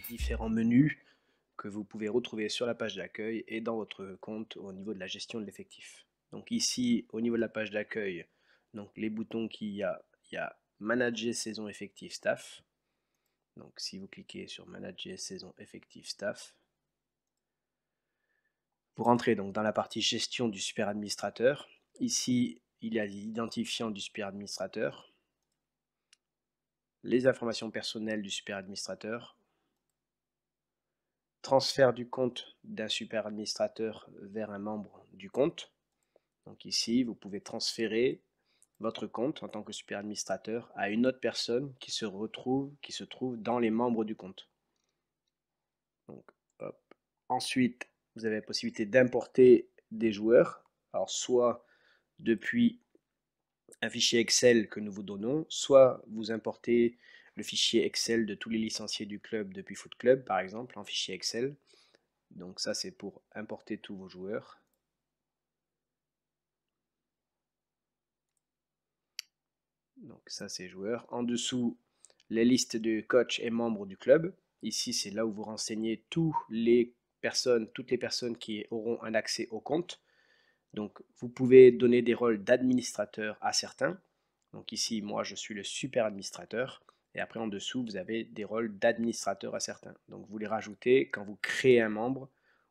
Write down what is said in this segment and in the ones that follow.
différents menus que vous pouvez retrouver sur la page d'accueil et dans votre compte au niveau de la gestion de l'effectif. Donc ici, au niveau de la page d'accueil, donc les boutons il y a Manager saison effective staff. Donc si vous cliquez sur Manager saison effective staff, vous rentrez donc dans la partie gestion du super administrateur. Ici, il y a l'identifiant du super administrateur, les informations personnelles du super administrateur, transfert du compte d'un super administrateur vers un membre du compte. Donc ici, vous pouvez transférer votre compte en tant que super administrateur à une autre personne qui se trouve dans les membres du compte. Donc, hop. Ensuite, vous avez la possibilité d'importer des joueurs. Alors, soit depuis un fichier Excel que nous vous donnons, soit vous importez le fichier Excel de tous les licenciés du club depuis Foot Club, par exemple, en fichier Excel. Donc ça, c'est pour importer tous vos joueurs. Donc ça, c'est joueurs. En dessous, les listes de coachs et membres du club. Ici, c'est là où vous renseignez toutes les personnes qui auront un accès au compte. Donc, vous pouvez donner des rôles d'administrateur à certains. Donc ici, moi, je suis le super administrateur. Et après, en dessous, vous avez des rôles d'administrateur à certains. Donc, vous les rajoutez quand vous créez un membre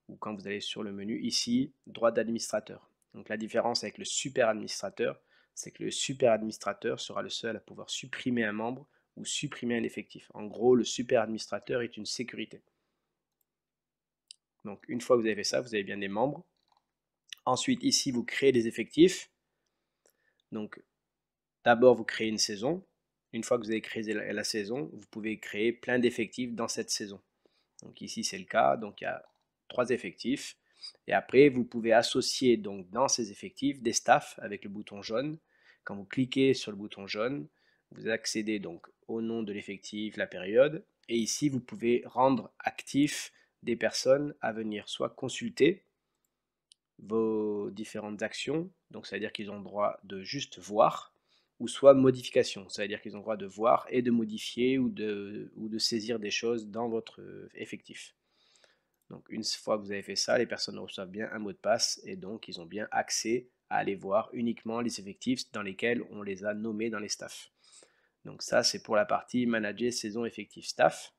ou quand vous allez sur le menu. Ici, droit d'administrateur. Donc, la différence avec le super administrateur, c'est que le super administrateur sera le seul à pouvoir supprimer un membre ou supprimer un effectif. En gros, le super administrateur est une sécurité. Donc, une fois que vous avez fait ça, vous avez bien des membres. Ensuite, ici, vous créez des effectifs. Donc, d'abord, vous créez une saison. Une fois que vous avez créé la saison, vous pouvez créer plein d'effectifs dans cette saison. Donc ici, c'est le cas. Donc, il y a 3 effectifs. Et après, vous pouvez associer donc dans ces effectifs des staffs avec le bouton jaune. Quand vous cliquez sur le bouton jaune, vous accédez donc au nom de l'effectif, la période. Et ici, vous pouvez rendre actifs des personnes à venir soit consulter vos différentes actions, donc ça veut dire qu'ils ont le droit de juste voir, ou soit modification, ça veut dire qu'ils ont le droit de voir et de modifier ou de saisir des choses dans votre effectif. Donc une fois que vous avez fait ça, les personnes reçoivent bien un mot de passe et donc ils ont bien accès à aller voir uniquement les effectifs dans lesquels on les a nommés dans les staffs. Donc ça, c'est pour la partie manager saison effectif staff.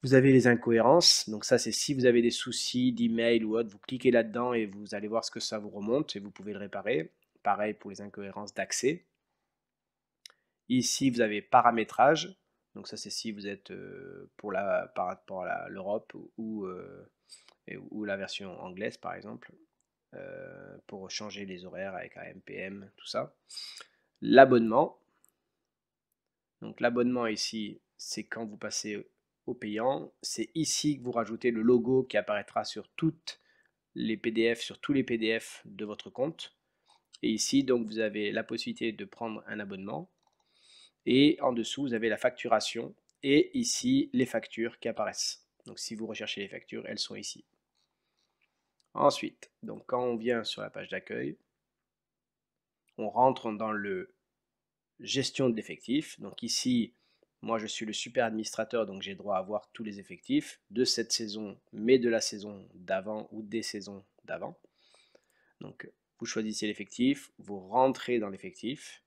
Vous avez les incohérences, donc ça c'est si vous avez des soucis d'email ou autre, vous cliquez là-dedans et vous allez voir ce que ça vous remonte et vous pouvez le réparer. Pareil pour les incohérences d'accès. Ici vous avez paramétrage, donc ça c'est si vous êtes par rapport à l'Europe ou la version anglaise par exemple, pour changer les horaires avec AMPM, tout ça. L'abonnement, donc l'abonnement ici c'est quand vous passez au payant. C'est ici que vous rajoutez le logo qui apparaîtra sur toutes les PDF, sur tous les PDF de votre compte. Et ici, donc, vous avez la possibilité de prendre un abonnement. Et en dessous, vous avez la facturation. Et ici, les factures qui apparaissent. Donc, si vous recherchez les factures, elles sont ici. Ensuite, donc, quand on vient sur la page d'accueil, on rentre dans le gestion de l'effectif. Donc ici, moi je suis le super administrateur, donc j'ai droit à voir tous les effectifs de cette saison, mais de la saison d'avant ou des saisons d'avant. Donc vous choisissez l'effectif, vous rentrez dans l'effectif.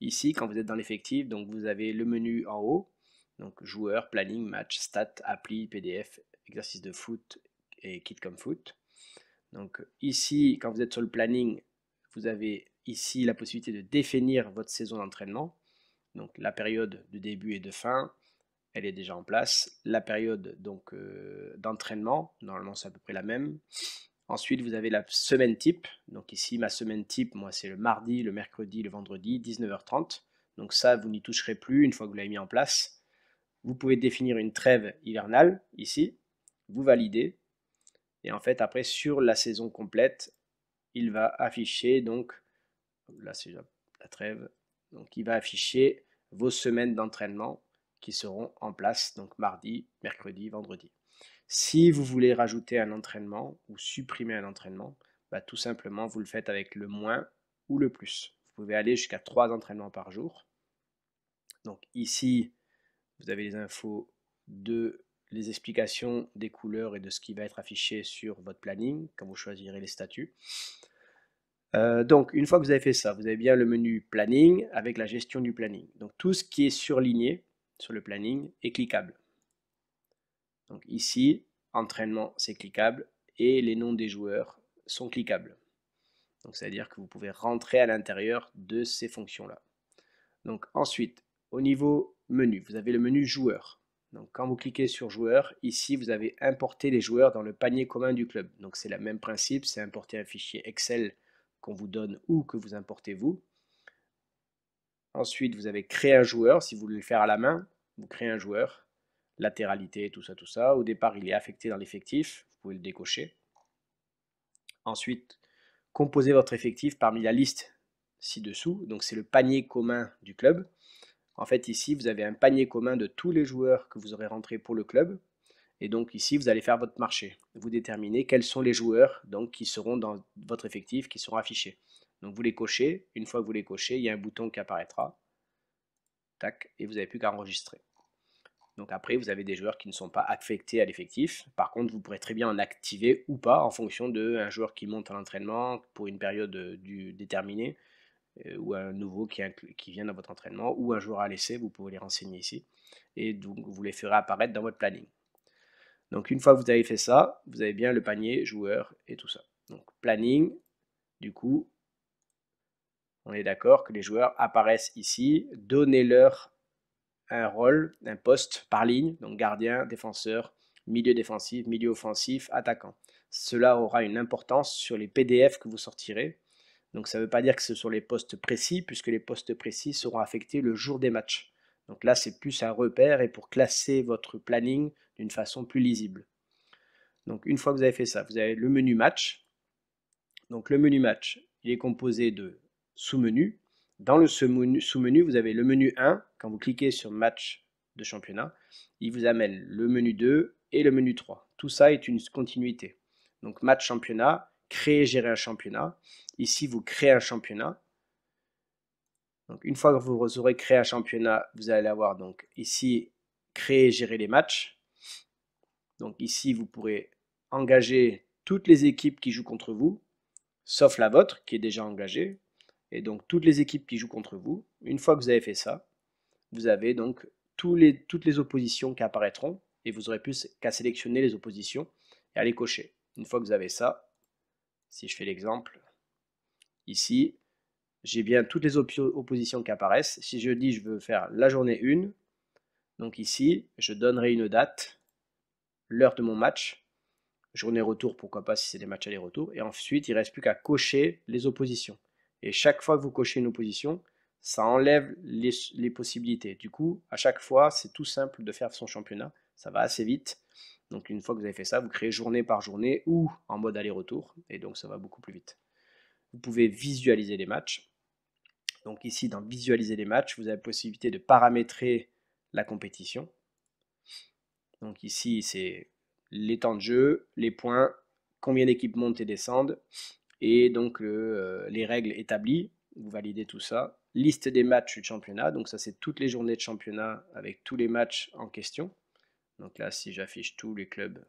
Ici, quand vous êtes dans l'effectif, donc vous avez le menu en haut, donc joueur, planning, match, stats, appli, PDF, exercice de foot et kit comme foot. Donc ici, quand vous êtes sur le planning, vous avez ici la possibilité de définir votre saison d'entraînement. Donc la période de début et de fin, elle est déjà en place. La période donc d'entraînement, normalement c'est à peu près la même. Ensuite, vous avez la semaine type. Donc ici, ma semaine type, moi c'est le mardi, le mercredi, le vendredi, 19h30. Donc ça, vous n'y toucherez plus une fois que vous l'avez mis en place. Vous pouvez définir une trêve hivernale ici. Vous validez. Et en fait, après, sur la saison complète, il va afficher, donc, là c'est la trêve, donc il va afficher vos semaines d'entraînement qui seront en place, donc mardi, mercredi, vendredi. Si vous voulez rajouter un entraînement ou supprimer un entraînement, bah, tout simplement vous le faites avec le moins ou le plus. Vous pouvez aller jusqu'à 3 entraînements par jour. Donc ici, vous avez les infos de les explications des couleurs et de ce qui va être affiché sur votre planning quand vous choisirez les statuts. Donc, une fois que vous avez fait ça, vous avez bien le menu planning avec la gestion du planning. Donc, tout ce qui est surligné sur le planning est cliquable. Donc, ici, entraînement, c'est cliquable et les noms des joueurs sont cliquables. Donc, c'est-à-dire que vous pouvez rentrer à l'intérieur de ces fonctions-là. Donc, ensuite, au niveau menu, vous avez le menu joueurs. Donc, quand vous cliquez sur joueurs, ici, vous avez importé les joueurs dans le panier commun du club. Donc, c'est le même principe, c'est importer un fichier Excel qu'on vous donne ou que vous importez vous. Ensuite, vous avez créé un joueur. Si vous voulez le faire à la main, vous créez un joueur. Latéralité, tout ça, tout ça. Au départ, il est affecté dans l'effectif. Vous pouvez le décocher. Ensuite, composez votre effectif parmi la liste ci-dessous. Donc, c'est le panier commun du club. En fait, ici, vous avez un panier commun de tous les joueurs que vous aurez rentrés pour le club. Et donc ici, vous allez faire votre marché. Vous déterminez quels sont les joueurs donc, qui seront dans votre effectif, qui seront affichés. Donc vous les cochez. Une fois que vous les cochez, il y a un bouton qui apparaîtra. Tac, et vous n'avez plus qu'à enregistrer. Donc après, vous avez des joueurs qui ne sont pas affectés à l'effectif. Par contre, vous pourrez très bien en activer ou pas en fonction d'un joueur qui monte à l'entraînement pour une période déterminée ou un nouveau qui vient dans votre entraînement ou un joueur à laisser, vous pouvez les renseigner ici. Et donc, vous les ferez apparaître dans votre planning. Donc une fois que vous avez fait ça, vous avez bien le panier, joueur et tout ça. Donc planning, du coup, on est d'accord que les joueurs apparaissent ici. Donnez-leur un rôle, un poste par ligne, donc gardien, défenseur, milieu défensif, milieu offensif, attaquant. Cela aura une importance sur les PDF que vous sortirez. Donc ça ne veut pas dire que ce sont les postes précis, puisque les postes précis seront affectés le jour des matchs. Donc là, c'est plus un repère et pour classer votre planning d'une façon plus lisible. Donc une fois que vous avez fait ça, vous avez le menu match. Donc le menu match, il est composé de sous-menus. Dans le sous-menu, vous avez le menu 1. Quand vous cliquez sur match de championnat, il vous amène le menu 2 et le menu 3. Tout ça est une continuité. Donc match championnat, créer, gérer un championnat. Ici, vous créez un championnat. Donc une fois que vous aurez créé un championnat, vous allez avoir donc ici créer, gérer les matchs. Donc ici, vous pourrez engager toutes les équipes qui jouent contre vous, sauf la vôtre qui est déjà engagée. Et donc toutes les équipes qui jouent contre vous. Une fois que vous avez fait ça, vous avez donc toutes les oppositions qui apparaîtront et vous aurez plus qu'à sélectionner les oppositions et à les cocher. Une fois que vous avez ça, si je fais l'exemple, ici, j'ai bien toutes les oppositions qui apparaissent. Si je dis je veux faire la journée 1, donc ici, je donnerai une date, l'heure de mon match, journée retour, pourquoi pas si c'est des matchs aller-retour, et ensuite il ne reste plus qu'à cocher les oppositions. Et chaque fois que vous cochez une opposition, ça enlève les possibilités. Du coup, à chaque fois, c'est tout simple de faire son championnat, ça va assez vite. Donc une fois que vous avez fait ça, vous créez journée par journée ou en mode aller-retour, et donc ça va beaucoup plus vite. Vous pouvez visualiser les matchs. Donc ici, dans visualiser les matchs, vous avez la possibilité de paramétrer la compétition. Donc ici, c'est les temps de jeu, les points, combien d'équipes montent et descendent, et donc les règles établies. Vous validez tout ça. Liste des matchs du championnat. Donc ça, c'est toutes les journées de championnat avec tous les matchs en question. Donc là, si j'affiche tous les clubs,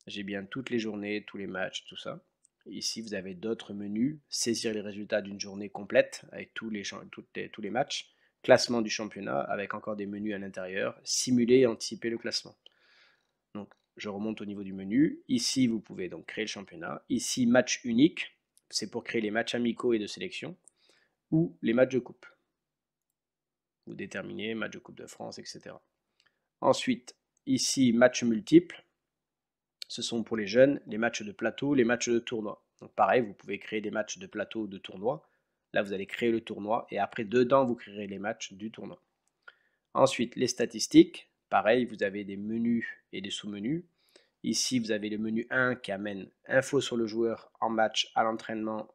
j'ai bien toutes les journées, tous les matchs, tout ça. Ici, vous avez d'autres menus. Saisir les résultats d'une journée complète avec tous les matchs. Classement du championnat avec encore des menus à l'intérieur. Simuler et anticiper le classement. Donc, je remonte au niveau du menu. Ici, vous pouvez donc créer le championnat. Ici, match unique. C'est pour créer les matchs amicaux et de sélection. Ou les matchs de coupe. Vous déterminez match de Coupe de France, etc. Ensuite, ici, match multiple. Ce sont pour les jeunes les matchs de plateau, les matchs de tournoi. Donc pareil, vous pouvez créer des matchs de plateau ou de tournoi. Là, vous allez créer le tournoi et après, dedans, vous créerez les matchs du tournoi. Ensuite, les statistiques. Pareil, vous avez des menus et des sous-menus. Ici, vous avez le menu 1 qui amène info sur le joueur en match, à l'entraînement,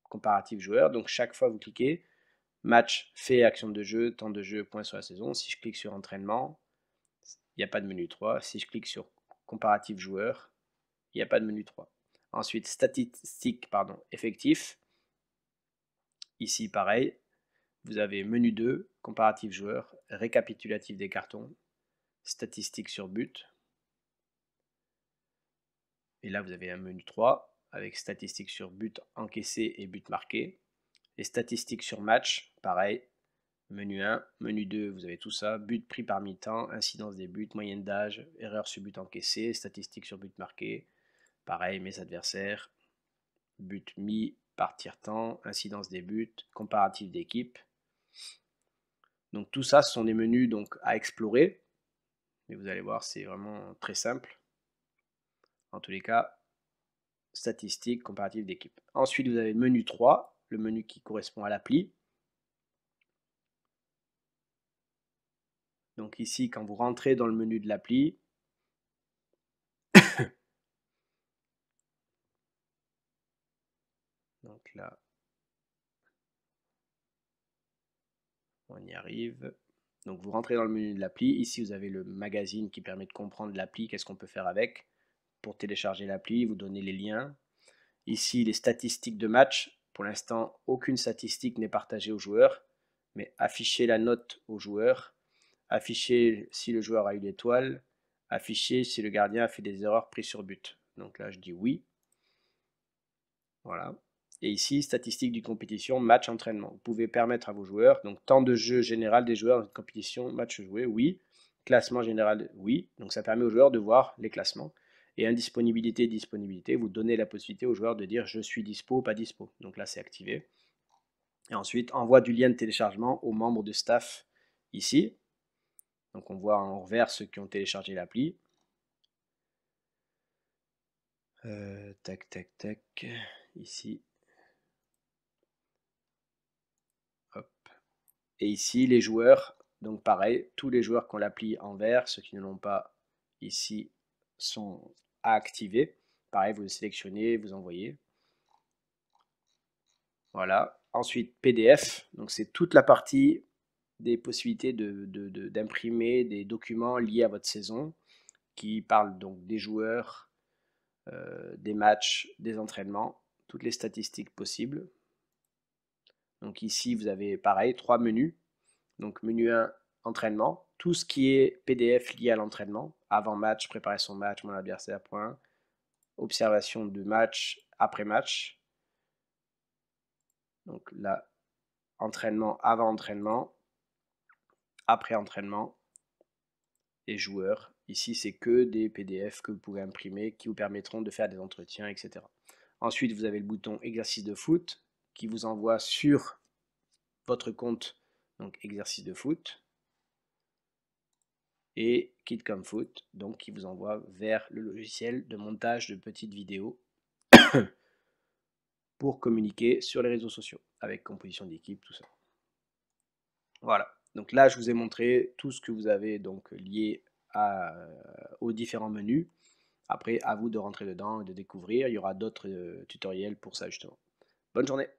comparatif joueur. Donc chaque fois, vous cliquez, match, fait, action de jeu, temps de jeu, point sur la saison. Si je clique sur entraînement, il n'y a pas de menu 3. Si je clique sur comparatif joueur, il n'y a pas de menu 3. Ensuite, statistiques, effectif. Ici, pareil, vous avez menu 2, comparatif joueur, récapitulatif des cartons, statistiques sur but. Et là, vous avez un menu 3 avec statistiques sur but encaissé et but marqué. Les statistiques sur match, pareil. Menu 1, menu 2, vous avez tout ça. But pris par mi-temps, incidence des buts, moyenne d'âge, erreur sur but encaissé, statistiques sur but marqué. Pareil, mes adversaires. But mis par tiers-temps, incidence des buts, comparatif d'équipe. Donc tout ça, ce sont des menus donc, à explorer. Mais vous allez voir, c'est vraiment très simple. En tous les cas, statistiques, comparatif d'équipe. Ensuite, vous avez le menu 3, le menu qui correspond à l'appli. Donc ici, quand vous rentrez dans le menu de l'appli, donc là, on y arrive. Donc vous rentrez dans le menu de l'appli. Ici, vous avez le magazine qui permet de comprendre l'appli, qu'est-ce qu'on peut faire avec. Pour télécharger l'appli, vous donnez les liens. Ici, les statistiques de match. Pour l'instant, aucune statistique n'est partagée aux joueurs, mais afficher la note aux joueurs, afficher si le joueur a eu l'étoile, afficher si le gardien a fait des erreurs prises sur but. Donc là, je dis oui. Voilà. Et ici, statistiques du compétition, match, entraînement. Vous pouvez permettre à vos joueurs, donc temps de jeu général des joueurs dans une compétition, match joué, oui. Classement général, oui. Donc ça permet aux joueurs de voir les classements. Et indisponibilité, disponibilité, vous donnez la possibilité aux joueurs de dire je suis dispo, pas dispo. Donc là, c'est activé. Et ensuite, envoi du lien de téléchargement aux membres de staff ici. Donc on voit en vert ceux qui ont téléchargé l'appli. Tac, tac, tac. Ici. Hop. Et ici, les joueurs. Donc pareil, tous les joueurs qui ont l'appli en vert, ceux qui ne l'ont pas ici, sont à activer. Pareil, vous le sélectionnez, vous envoyez. Voilà. Ensuite, PDF. Donc c'est toute la partie des possibilités d'imprimer des documents liés à votre saison qui parlent donc des joueurs, des matchs, des entraînements, toutes les statistiques possibles. Donc ici, vous avez pareil, 3 menus. Donc menu 1, entraînement. Tout ce qui est PDF lié à l'entraînement. Avant match, préparer son match, mon adversaire, point. Observation de match, après match. Donc là, entraînement, avant entraînement, après entraînement et joueurs. Ici, c'est que des PDF que vous pouvez imprimer qui vous permettront de faire des entretiens, etc. Ensuite, vous avez le bouton exercice de foot qui vous envoie sur votre compte, donc exercice de foot. Et KidCom Foot, donc qui vous envoie vers le logiciel de montage de petites vidéos pour communiquer sur les réseaux sociaux avec composition d'équipe, tout ça. Voilà. Donc là, je vous ai montré tout ce que vous avez donc lié aux différents menus. Après, à vous de rentrer dedans et de découvrir. Il y aura d'autres tutoriels pour ça justement. Bonne journée.